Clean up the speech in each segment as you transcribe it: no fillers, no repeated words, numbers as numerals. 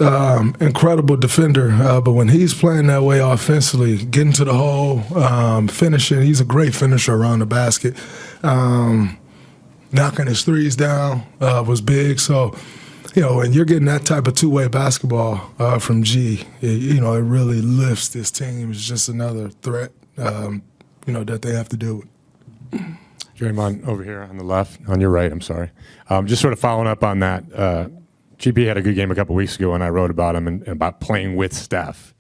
incredible defender, but when he's playing that way offensively, getting to the hole, finishing, he's a great finisher around the basket. Knocking his threes down was big. So, when you're getting that type of two-way basketball from G, it really lifts this team. It's just another threat, that they have to deal with. Draymond over here on the left, on your right, I'm sorry. Just sort of following up on that, GP had a good game a couple weeks ago, and I wrote about him and about playing with Steph.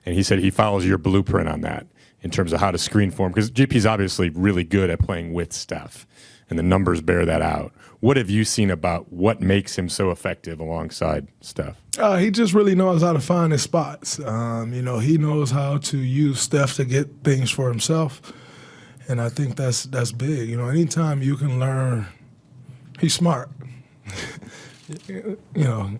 And he said he follows your blueprint on that in terms of how to screen for him, because GP's obviously really good at playing with Steph, and the numbers bear that out. What have you seen about what makes him so effective alongside Steph? He just really knows how to find his spots. He knows how to use Steph to get things for himself, and I think that's big. Anytime you can learn, he's smart. You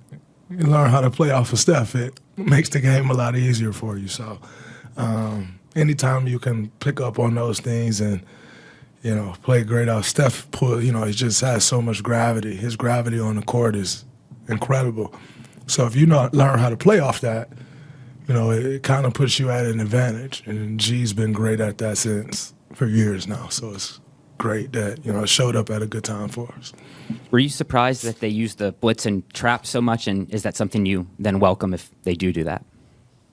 learn how to play off of Steph, it makes the game a lot easier for you. So anytime you can pick up on those things and, play great out. Steph, he just has so much gravity. His gravity on the court is incredible. So if you learn how to play off that, it kind of puts you at an advantage. And G's been great at that for years now. So it's great that, it showed up at a good time for us. Were you surprised that they use the blitz and trap so much, and is that something you then welcome if they do that?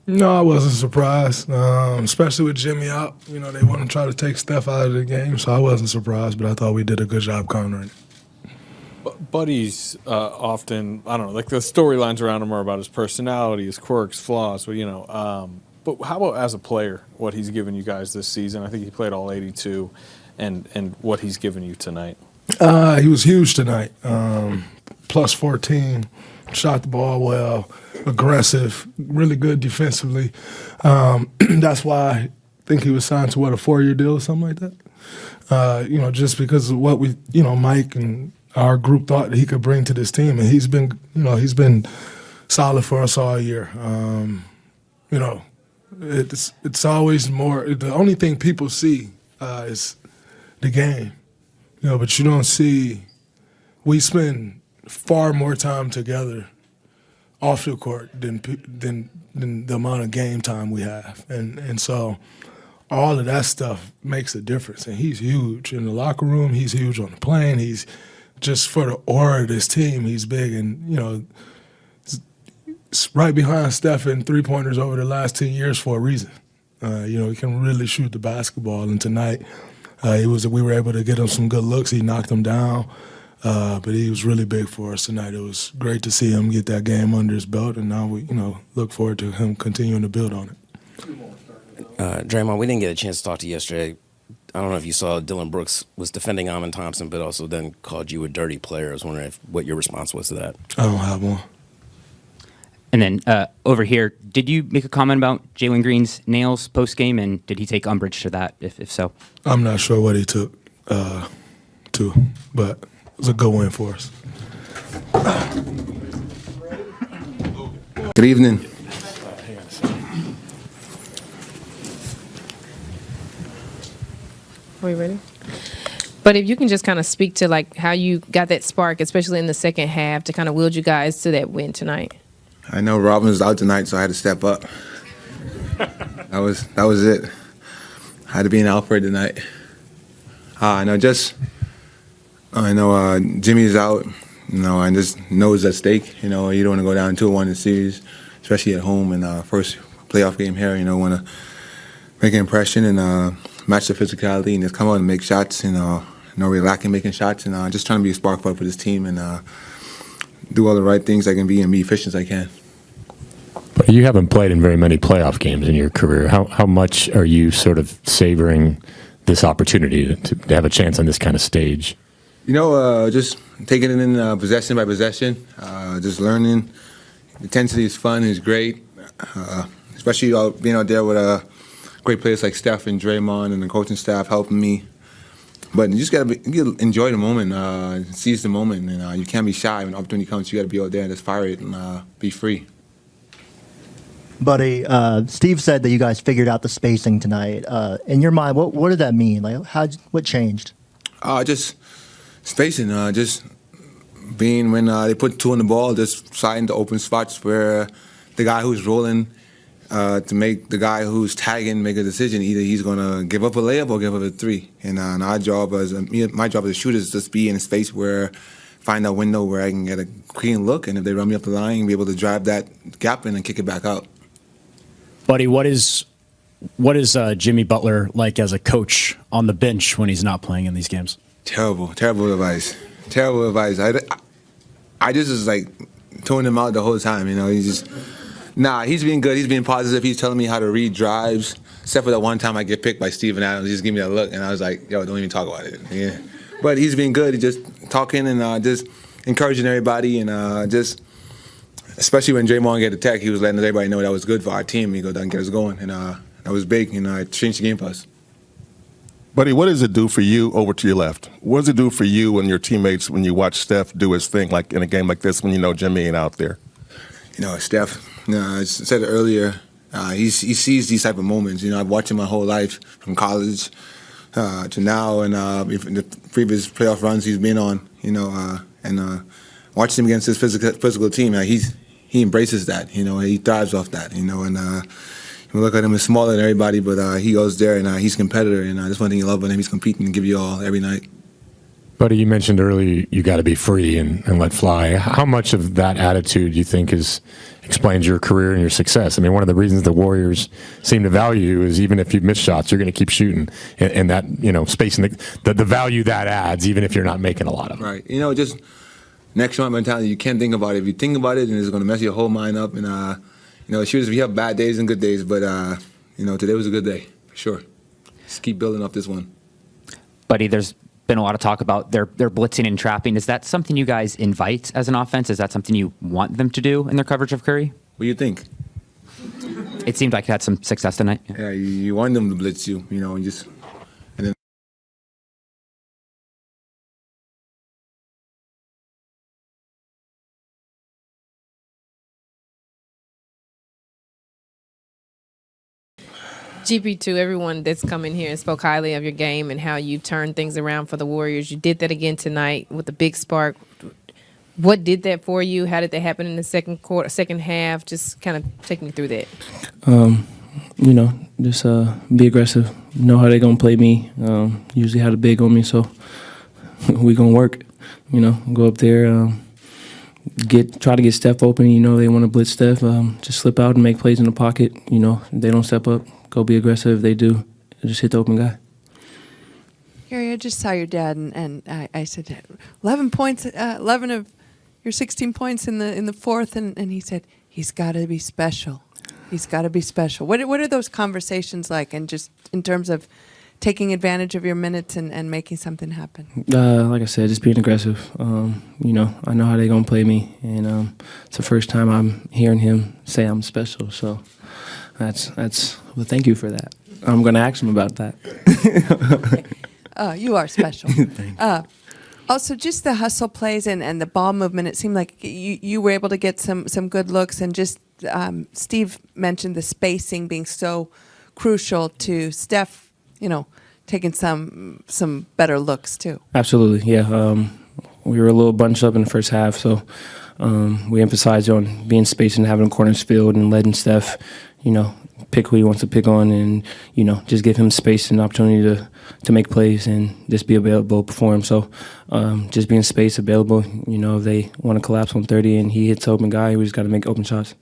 No, I wasn't surprised, especially with Jimmy out. They want to try to take Steph out of the game, so I wasn't surprised, but I thought we did a good job countering it. Buddy's often, I don't know, like the storylines around him are about his personality, his quirks, flaws, but how about as a player, what he's given you guys this season? I think he played all 82, and what he's given you tonight. He was huge tonight. Plus 14, shot the ball well, aggressive, really good defensively. That's why I think he was signed to, a 4-year deal or something like that? Just because of what we, Mike and our group thought that he could bring to this team. And he's been solid for us all year. It's always more, the only thing people see is the game. But you don't see, we spend far more time together off the court than the amount of game time we have. And so all of that stuff makes a difference. And he's huge in the locker room. He's huge on the plane. He's just for the aura of this team, he's big. And, it's right behind Steph in three-pointers over the last 10 years for a reason. He can really shoot the basketball. And tonight, we were able to get him some good looks. He knocked them down, but he was really big for us tonight. It was great to see him get that game under his belt, and now we, look forward to him continuing to build on it. Draymond, we didn't get a chance to talk to you yesterday. I don't know if you saw Dylan Brooks was defending Amon Thompson, but also then called you a dirty player. I was wondering what your response was to that. I don't have one. And then over here, did you make a comment about Jalen Green's nails post-game, and did he take umbrage to that, if so? I'm not sure what he took to, but it was a good win for us. Good evening. Are we ready? But if you can just kind of speak to how you got that spark, especially in the second half, to kind of wield you guys to that win tonight. I know Robin was out tonight, so I had to step up. That was it. I had to be an Alfred tonight. I know Jimmy's out. And just knows at stake. You don't want to go down 2-1 in the series, especially at home and first playoff game here. Want to make an impression and match the physicality and just come out and make shots. No really lacking making shots and just trying to be a spark plug for this team and do all the right things I can be and be efficient as I can. But you haven't played in very many playoff games in your career. How much are you sort of savoring this opportunity to have a chance on this kind of stage? Just taking it in possession by possession, just learning. Intensity is fun, is great, especially being out there with great players like Steph and Draymond and the coaching staff helping me. But you just got to enjoy the moment, seize the moment, and you can't be shy. When opportunity comes, you got to be out there and just fire it and be free. Buddy, Steve said that you guys figured out the spacing tonight. In your mind, what did that mean? What changed? Just spacing, just being when they put 2 on the ball, just sliding to open spots where the guy who's rolling to make the guy who's tagging make a decision. Either he's going to give up a layup or give up a 3. And my job as a shooter is just be in a space where find a window where I can get a clean look, and if they run me up the line, be able to drive that gap in and kick it back out. Buddy, what is Jimmy Butler like as a coach on the bench when he's not playing in these games? Terrible advice. I just was like throwing him out the whole time. He's being good. He's being positive. He's telling me how to read drives. Except for that one time I get picked by Steven Adams. He just gave me that look, and I was like, yo, don't even talk about it. Yeah. But he's being good. He's just talking and just encouraging everybody, and just especially when Draymond get attacked, he was letting everybody know that was good for our team. He go down and get us going, and that was big. It changed the game for us. Buddy, what does it do for you over to your left? What does it do for you and your teammates when you watch Steph do his thing, like in a game like this when you know Jimmy ain't out there? Steph, I said it earlier, he sees these type of moments. I've watched him my whole life from college to now, and the previous playoff runs he's been on, and watching him against this physical team, he embraces that, he thrives off that, and you look at him as smaller than everybody, but he goes there and he's a competitor, and that's one thing you love about him. He's competing and give you all every night. Buddy, you mentioned earlier you got to be free and let fly. How much of that attitude do you think explains your career and your success? I mean, one of the reasons the Warriors seem to value you is even if you miss shots, you're going to keep shooting, and that space and the value that adds, even if you're not making a lot of them. Right. Just next shot mentality. You can't think about it. If you think about it, then it's going to mess your whole mind up. And shooters, we have bad days and good days, but today was a good day for sure. Just keep building up this one. Buddy, there's been a lot of talk about their blitzing and trapping. Is that something you guys invite as an offense? Is that something you want them to do in their coverage of Curry? What do you think? It seemed like you had some success tonight. Yeah, you want them to blitz you, and just. GP2, everyone that's come in here and spoke highly of your game and how you turned things around for the Warriors. You did that again tonight with a big spark. What did that for you? How did that happen in the second half? Just kind of take me through that. Just be aggressive. Know how they're going to play me. Usually had a big on me, so we going to work. Go up there, try to get Steph open. They want to blitz Steph. Just slip out and make plays in the pocket. They don't step up. Go be aggressive. If they do, just hit the open guy. Gary, I just saw your dad, and I said, 11 points, 11 of your 16 points in the fourth, and he said, he's got to be special. He's got to be special. What are those conversations like, and just in terms of taking advantage of your minutes and making something happen? Like I said, just being aggressive. I know how they're going to play me, and it's the first time I'm hearing him say I'm special, so well, thank you for that. I'm going to ask him about that. You are special. Also, just the hustle plays and the ball movement, it seemed like you were able to get some good looks. And just Steve mentioned the spacing being so crucial to Steph, taking some better looks too. Absolutely, yeah. We were a little bunched up in the first half, so we emphasized on being spaced and having corners filled and letting Steph, pick who he wants to pick on, and just give him space and opportunity to make plays and just be available for him. So just being space available. If they want to collapse on 30 and he hits the open guy, we just got to make open shots.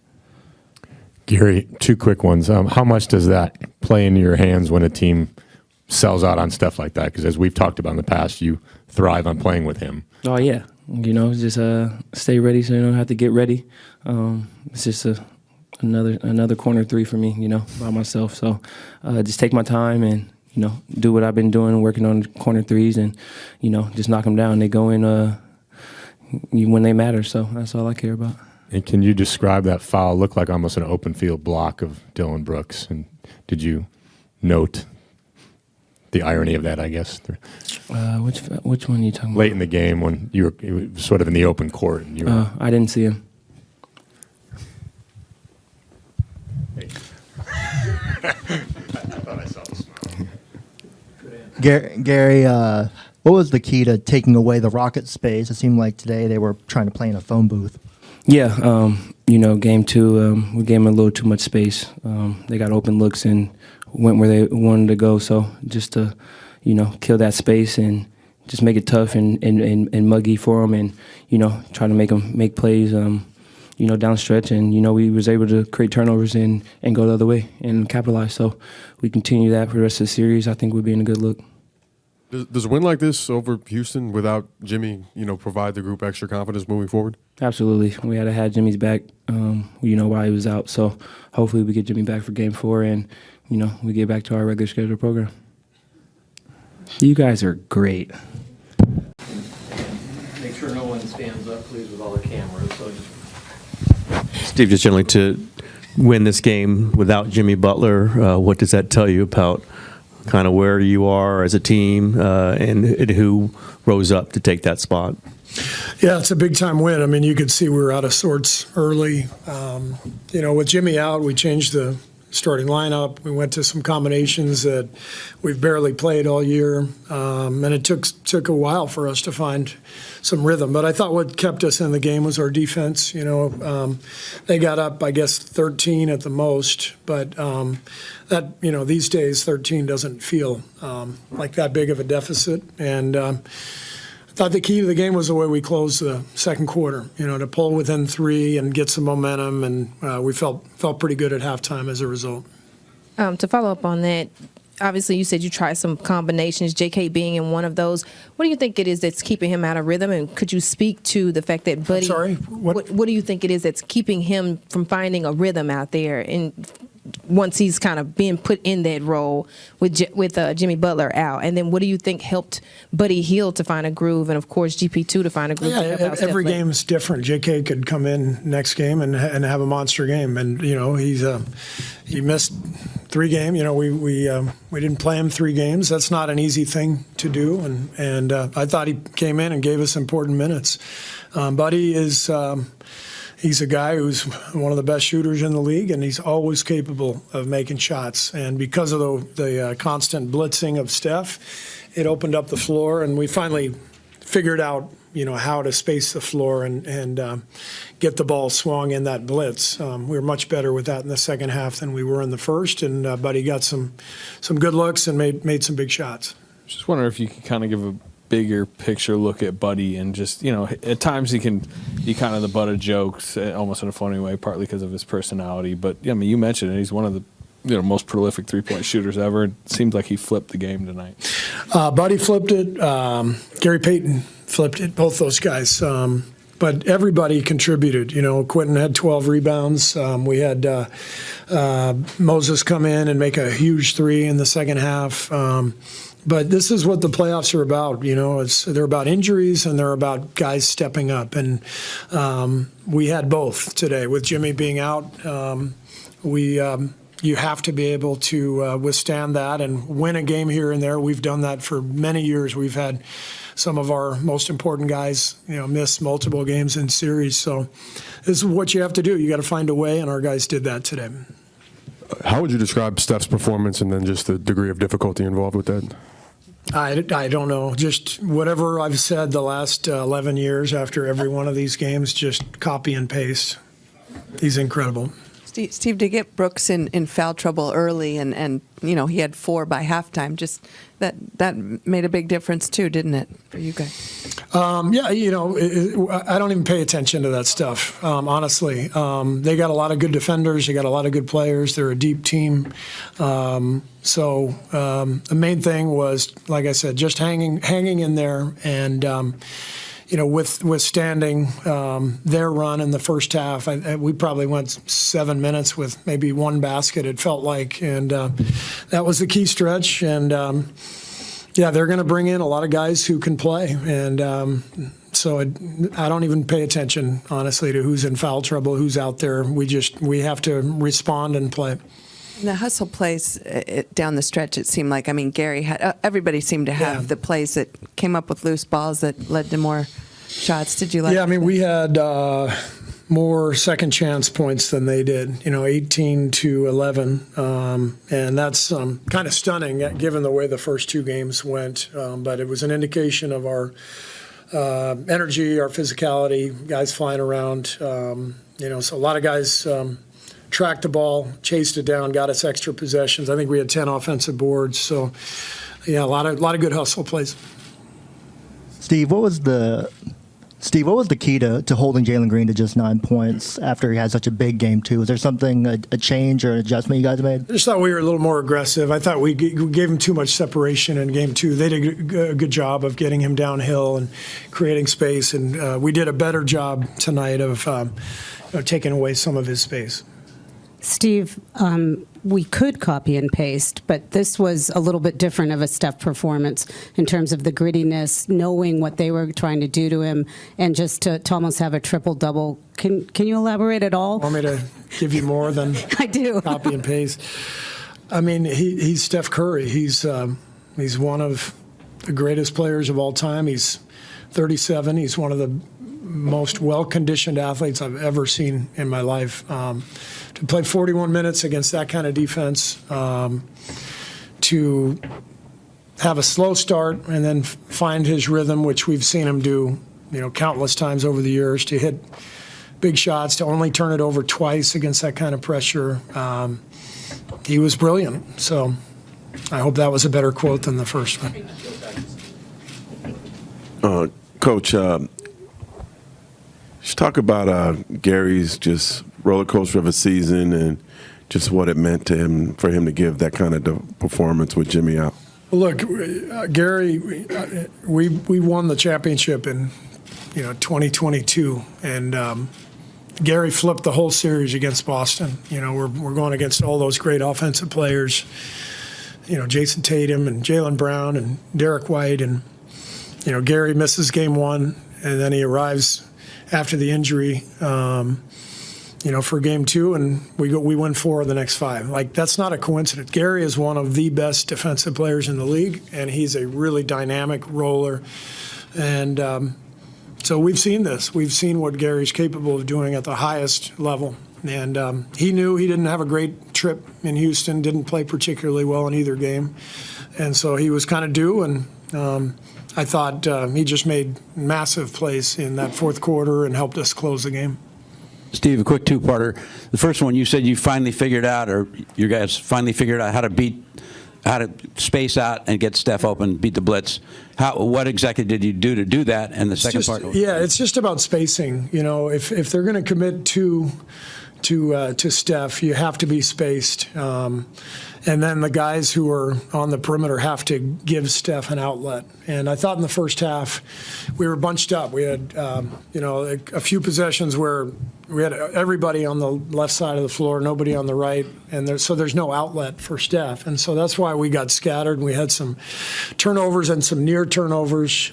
Gary, 2 quick ones. How much does that play into your hands when a team sells out on stuff like that? Because as we've talked about in the past, you thrive on playing with him. Oh yeah, just stay ready so you don't have to get ready. It's just another corner 3 for me, by myself. So just take my time and do what I've been doing, working on corner 3s, and just knock them down. They go in when they matter. So that's all I care about. And can you describe that foul? Looked like almost an open field block of Dylan Brooks. And did you note the irony of that, I guess? Which one are you talking about? Late in the game when you were sort of in the open court. And you were, I didn't see him. I thought I saw the smile. Gary, What was the key to taking away the Rocket space? It seemed like today they were trying to play in a phone booth. Yeah, game 2, we gave them a little too much space. They got open looks and went where they wanted to go. So just to, kill that space and just make it tough and muggy for them, and try to make them make plays. Down stretch, and we was able to create turnovers and go the other way and capitalize. So we continue that for the rest of the series. I think we'll be in a good look. Does a win like this over Houston without Jimmy, provide the group extra confidence moving forward? Absolutely. We had to have Jimmy's back, while he was out. So hopefully we get Jimmy back for Game 4 and, we get back to our regular schedule program. You guys are great. Make sure no one stands up, please, with all the cameras. Steve, just generally to win this game without Jimmy Butler, what does that tell you about kind of where you are as a team and who rose up to take that spot? Yeah, it's a big-time win. I mean, you could see we were out of sorts early. With Jimmy out, we changed the starting lineup. We went to some combinations that we've barely played all year, and it took a while for us to find some rhythm. But I thought what kept us in the game was our defense. They got up, I guess, 13 at the most, but these days 13 doesn't feel like that big of a deficit. And I thought the key to the game was the way we closed the second quarter, to pull within 3 and get some momentum, and we felt pretty good at halftime as a result. To follow up on that, obviously you said you tried some combinations, JK being in one of those. What do you think it is that's keeping him out of rhythm, and could you speak to the fact that Buddy... Sorry? What do you think it is that's keeping him from finding a rhythm out there, and once he's kind of being put in that role with Jimmy Butler out? And then what do you think helped Buddy Hield to find a groove, and of course GP2 to find a groove? Yeah, every game is different. JK could come in next game and have a monster game, and he missed 3 games. We didn't play him 3 games. That's not an easy thing to do, and I thought he came in and gave us important minutes. Buddy is. He's a guy who's one of the best shooters in the league, and he's always capable of making shots. And because of the constant blitzing of Steph, it opened up the floor, and we finally figured out, how to space the floor and get the ball swung in that blitz. We were much better with that in the second half than we were in the first, and Buddy got some good looks and made some big shots. Just wonder if you could kind of give a bigger picture look at Buddy, and just at times he can be kind of the butt of jokes, almost in a funny way, partly because of his personality. But you mentioned it; he's one of the most prolific 3-point shooters ever. It seemed like he flipped the game tonight. Buddy flipped it. Gary Payton flipped it. Both those guys. But everybody contributed. Quentin had 12 rebounds. We had Moses come in and make a huge 3 in the second half. But this is what the playoffs are about. They're about injuries and they're about guys stepping up. And we had both today. With Jimmy being out, you have to be able to withstand that and win a game here and there. We've done that for many years. We've had some of our most important guys, miss multiple games in series. So this is what you have to do. You got to find a way, and our guys did that today. How would you describe Steph's performance and then just the degree of difficulty involved with that? I don't know. Just whatever I've said the last 11 years after every one of these games, just copy and paste. He's incredible. Steve, to get Brooks in foul trouble early and he had 4 by halftime, just that made a big difference too, didn't it, for you guys? Yeah, I don't even pay attention to that stuff, honestly. They got a lot of good defenders. They got a lot of good players. They're a deep team. So the main thing was, like I said, just hanging in there and withstanding their run in the first half. We probably went 7 minutes with maybe 1 basket, it felt like, and that was the key stretch. And they're going to bring in a lot of guys who can play, and so I don't even pay attention, honestly, to who's in foul trouble, who's out there. We have to respond and play. The hustle plays down the stretch, it seemed like. I mean, Gary had everybody seemed to have the plays that came up with loose balls that led to more shots. Did you like? Yeah, I mean, we had more second chance points than they did, 18-11. And that's kind of stunning given the way the first two games went. But it was an indication of our energy, our physicality, guys flying around. So a lot of guys tracked the ball, chased it down, got us extra possessions. I think we had 10 offensive boards. So, yeah, a lot of good hustle plays. Steve, what was the key to holding Jalen Green to just 9 points after he had such a big game too? Was there something, a change or an adjustment you guys made? I just thought we were a little more aggressive. I thought we gave him too much separation in game two. They did a good job of getting him downhill and creating space, and we did a better job tonight of taking away some of his space. Steve, we could copy and paste, but this was a little bit different of a Steph performance in terms of the grittiness, knowing what they were trying to do to him, and just to almost have a triple-double. Can you elaborate at all? Want me to give you more than I do. Copy and paste? I mean, he's Steph Curry. He's one of the greatest players of all time. He's 37. He's one of the most well-conditioned athletes I've ever seen in my life. To play 41 minutes against that kind of defense, to have a slow start and then find his rhythm, which we've seen him do, countless times over the years, to hit big shots, to only turn it over twice against that kind of pressure. He was brilliant. So I hope that was a better quote than the first one. Coach, just talk about Gary's just roller coaster of a season and just what it meant to him for him to give that kind of performance with Jimmy out. Look, Gary, we won the championship in 2022, and Gary flipped the whole series against Boston. We're going against all those great offensive players. Jason Tatum and Jalen Brown and Derek White, and Gary misses game one, and then he arrives after the injury, for game two, and we win 4 of the next 5. Like, that's not a coincidence. Gary is one of the best defensive players in the league, and he's a really dynamic roller. And so we've seen this. We've seen what Gary's capable of doing at the highest level. And he knew he didn't have a great trip in Houston, didn't play particularly well in either game. And so he was kind of due, and I thought he just made massive plays in that fourth quarter and helped us close the game. Steve, a quick two-parter. The first one, you said you finally figured out, or you guys finally figured out how to space out and get Steph open, beat the blitz. What exactly did you do to do that? And the second part? Yeah, it's just about spacing. If they're going to commit to Steph, you have to be spaced. And then the guys who are on the perimeter have to give Steph an outlet. And I thought in the first half we were bunched up. We had, a few possessions where we had everybody on the left side of the floor, nobody on the right, and so there's no outlet for Steph. And so that's why we got scattered, and we had some turnovers and some near turnovers.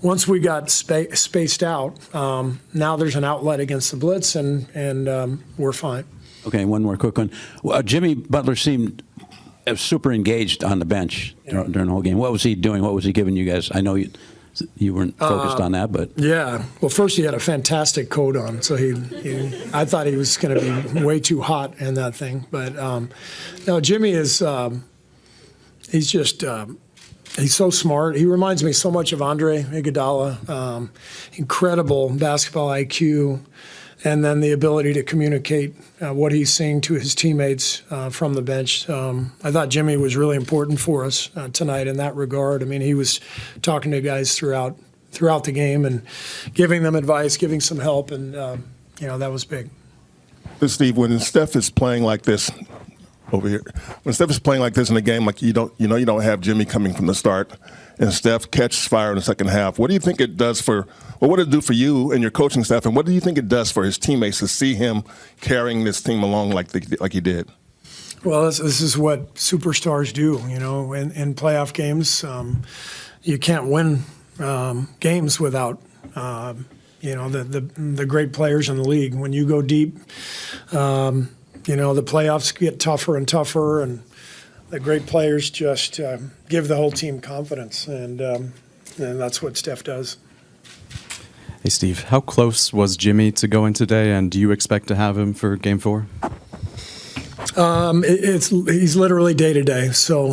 Once we got spaced out, now there's an outlet against the blitz, and we're fine. Okay, one more quick one. Jimmy Butler seemed super engaged on the bench during the whole game. What was he doing? What was he giving you guys? I know you weren't focused on that, but yeah. Well, first he had a fantastic coat on, so I thought he was going to be way too hot in that thing. But no, Jimmy is he's just he's so smart. He reminds me so much of Andre Iguodala. Incredible basketball IQ. And then the ability to communicate what he's seeing to his teammates from the bench. I thought Jimmy was really important for us tonight in that regard. I mean, he was talking to guys throughout the game and giving them advice, giving some help, and that was big. Steve, when Steph is playing like this over here, when Steph is playing like this in a game, like you don't have Jimmy coming from the start, and Steph catches fire in the second half. What do you think it does for? Well, what did it do for you and your coaching staff, and what do you think it does for his teammates to see him carrying this team along like he did? Well, this is what superstars do. In playoff games, you can't win games without the great players in the league. When you go deep, the playoffs get tougher and tougher, and the great players just give the whole team confidence, and that's what Steph does. Hey, Steve, how close was Jimmy to going today, and do you expect to have him for Game 4? He's literally day to day. So,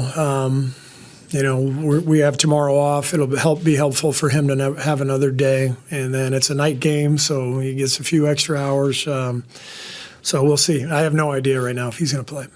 we have tomorrow off. It'll be helpful for him to have another day, and then it's a night game, so he gets a few extra hours. So we'll see. I have no idea right now if he's going to play.